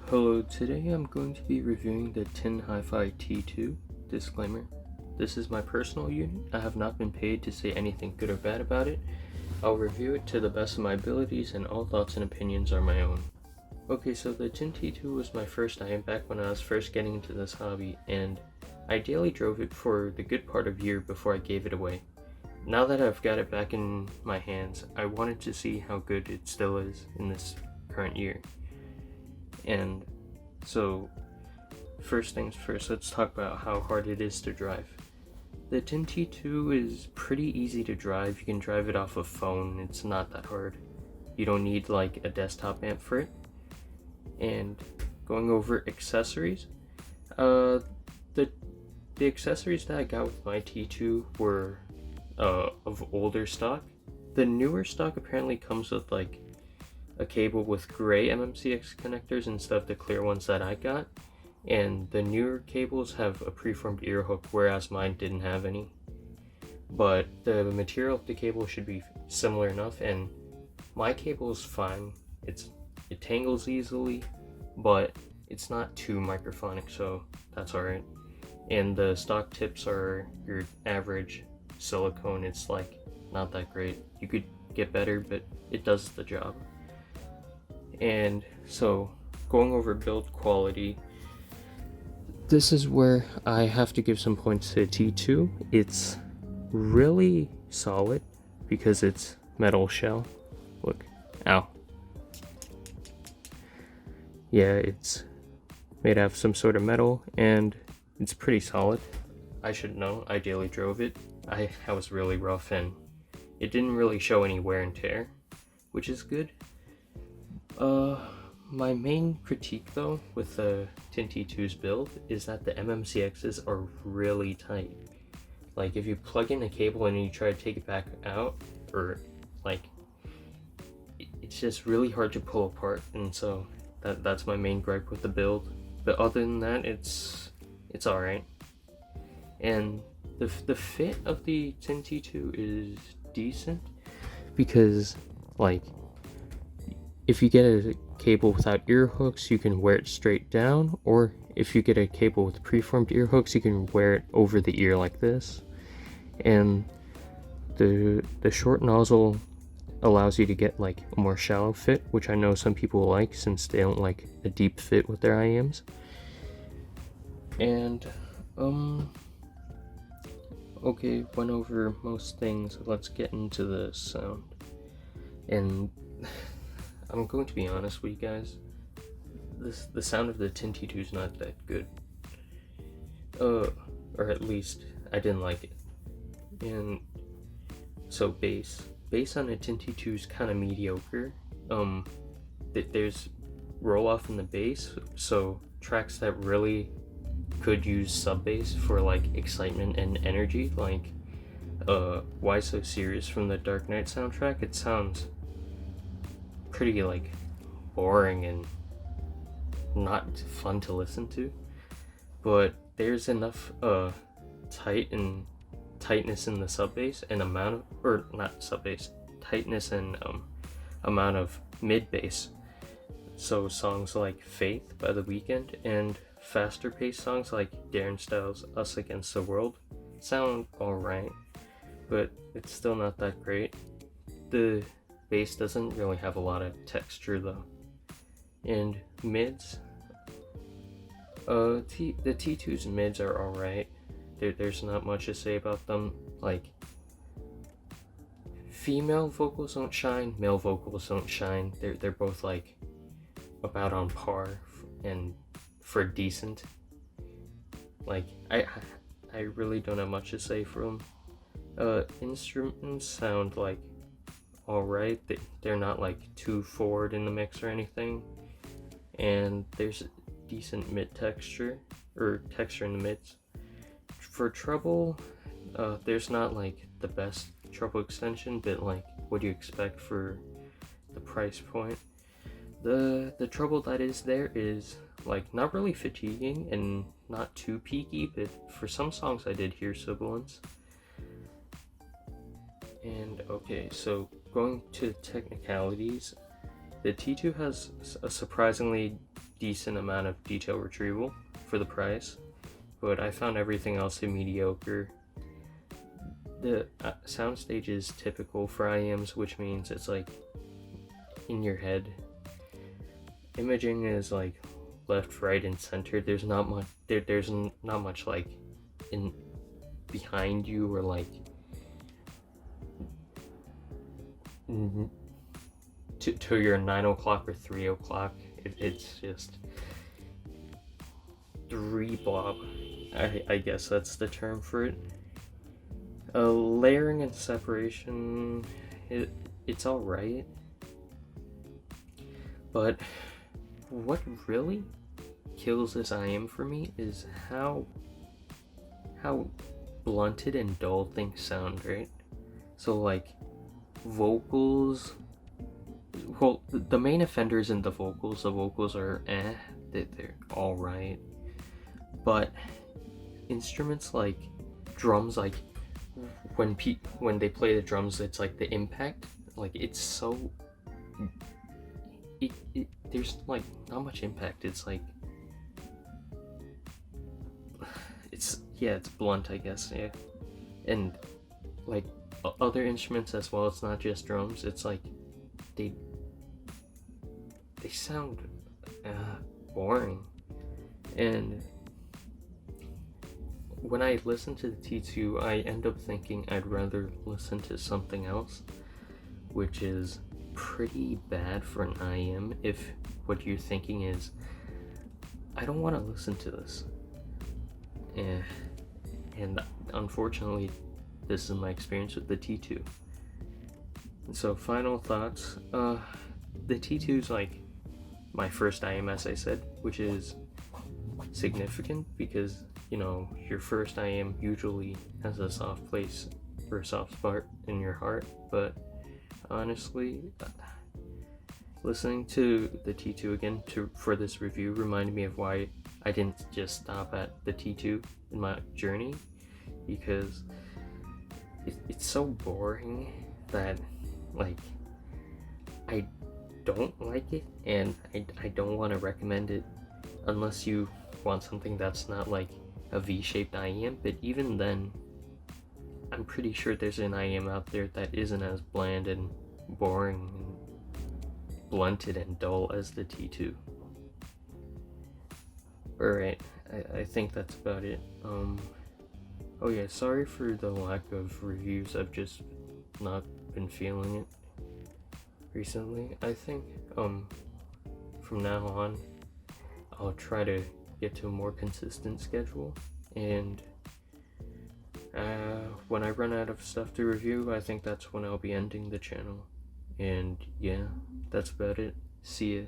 Hello, today I'm going to be reviewing the Tin Hifi T2. Disclaimer, this is my personal unit. I have not been paid to say anything good or bad about it. I'll review it to the best of my abilities and all thoughts and opinions are my own. Okay, so the Tin T2 was my first IM back when I was first getting into this hobby, and I daily drove it for the good part of a year before I gave it away. Now that I've got it back in my hands, I wanted to see how good it still is in this current year. And so, first things first, let's talk about how hard it is to drive. The Tin T2 is pretty easy to drive. You can drive it off a phone, it's not that hard. You don't need like a desktop amp for it. And going over accessories, the accessories that I got with my T2 were of older stock. The newer stock apparently comes with like a cable with gray mmcx connectors instead of the clear ones that I got, and the newer cables have a preformed ear hook, whereas mine didn't have any. But the material of the cable should be similar enough, and my cable is fine. It tangles easily, but it's not too microphonic, so that's alright. And the stock tips are your average silicone. It's like not that great. You could get better, but it does the job. And so, going over build quality, this is where I have to give some points to T2. It's really solid because it's metal shell. Look, ow. Yeah, it's made out of some sort of metal and it's pretty solid. I should know, I daily drove it. I was really rough and it didn't really show any wear and tear, which is good. My main critique though with the Tin T2's build is that the mmcx's are really tight. Like if you plug in a cable and you try to take it back out, or like it's just really hard to pull apart, and so that's my main gripe with the build. But other than that, it's alright. And the fit of the Tin T2 is decent because like if you get a cable without ear hooks, you can wear it straight down, or if you get a cable with preformed ear hooks, you can wear it over the ear like this. And the short nozzle allows you to get like a more shallow fit, which I know some people like since they don't like a deep fit with their iems. And okay, went over most things. Let's get into the sound. And I'm going to be honest with you guys, the sound of the Tin T2 is not that good. Or at least I didn't like it. And so bass on a Tin T2 is kind of mediocre. There's roll off in the bass, so tracks that really could use sub bass for like excitement and energy, like Why So Serious from the Dark Knight soundtrack. It sounds pretty like boring and not fun to listen to, but there's enough tightness in the sub bass and tightness and amount of mid bass. So songs like Faith by The Weeknd and faster paced songs like Darren Styles' Us Against the World sound alright, but it's still not that great. The bass doesn't really have a lot of texture though. And mids, the T2's mids are alright. There's not much to say about them. Like, female vocals don't shine, male vocals don't shine. They're both like about on par and for decent. Like I really don't have much to say for them. Instruments sound like alright. They're not like too forward in the mix or anything, and there's decent mid texture or texture in the mids. For treble, there's not like the best treble extension, but like what do you expect for the price point? The treble that is there is like not really fatiguing and not too peaky, but for some songs I did hear sibilance. And okay, so going to technicalities, the T2 has a surprisingly decent amount of detail retrieval for the price, but I found everything else mediocre. The soundstage is typical for iems, which means it's like in your head. Imaging is like left, right, and center. There's not much. There's not much like in behind you or like to your 9 o'clock or 3 o'clock. It's just 3 blob. I guess that's the term for it. Layering and separation, it's alright, but what really kills this IM for me is how blunted and dull things sound, right? So like vocals, well, the main offender isn't the vocals are they're alright, but instruments like drums, like when they play the drums, it's like the impact, like it's so there's like not much impact. It's like it's blunt, I guess. Yeah, and like other instruments as well. It's not just drums. It's like they sound boring, and when I listen to the T2, I end up thinking I'd rather listen to something else, which is pretty bad for an IM if what you're thinking is, I don't want to listen to this. And unfortunately, this is my experience with the T2. And so final thoughts, the T2 is like my first IM, as I said, which is significant because, you know, your first IM usually has a soft place or a soft spot in your heart, but honestly, listening to the T2 again for this review reminded me of why I didn't just stop at the T2 in my journey, because it's so boring that like I don't like it, and I don't want to recommend it unless you want something that's not like a V-shaped IM. But even then, I'm pretty sure there's an IM out there that isn't as bland and boring and blunted and dull as the T2. Alright, I think that's about it. Oh yeah, sorry for the lack of reviews. I've just not been feeling it recently. I think from now on I'll try to get to a more consistent schedule, and when I run out of stuff to review, I think that's when I'll be ending the channel. And yeah, that's about it. See ya.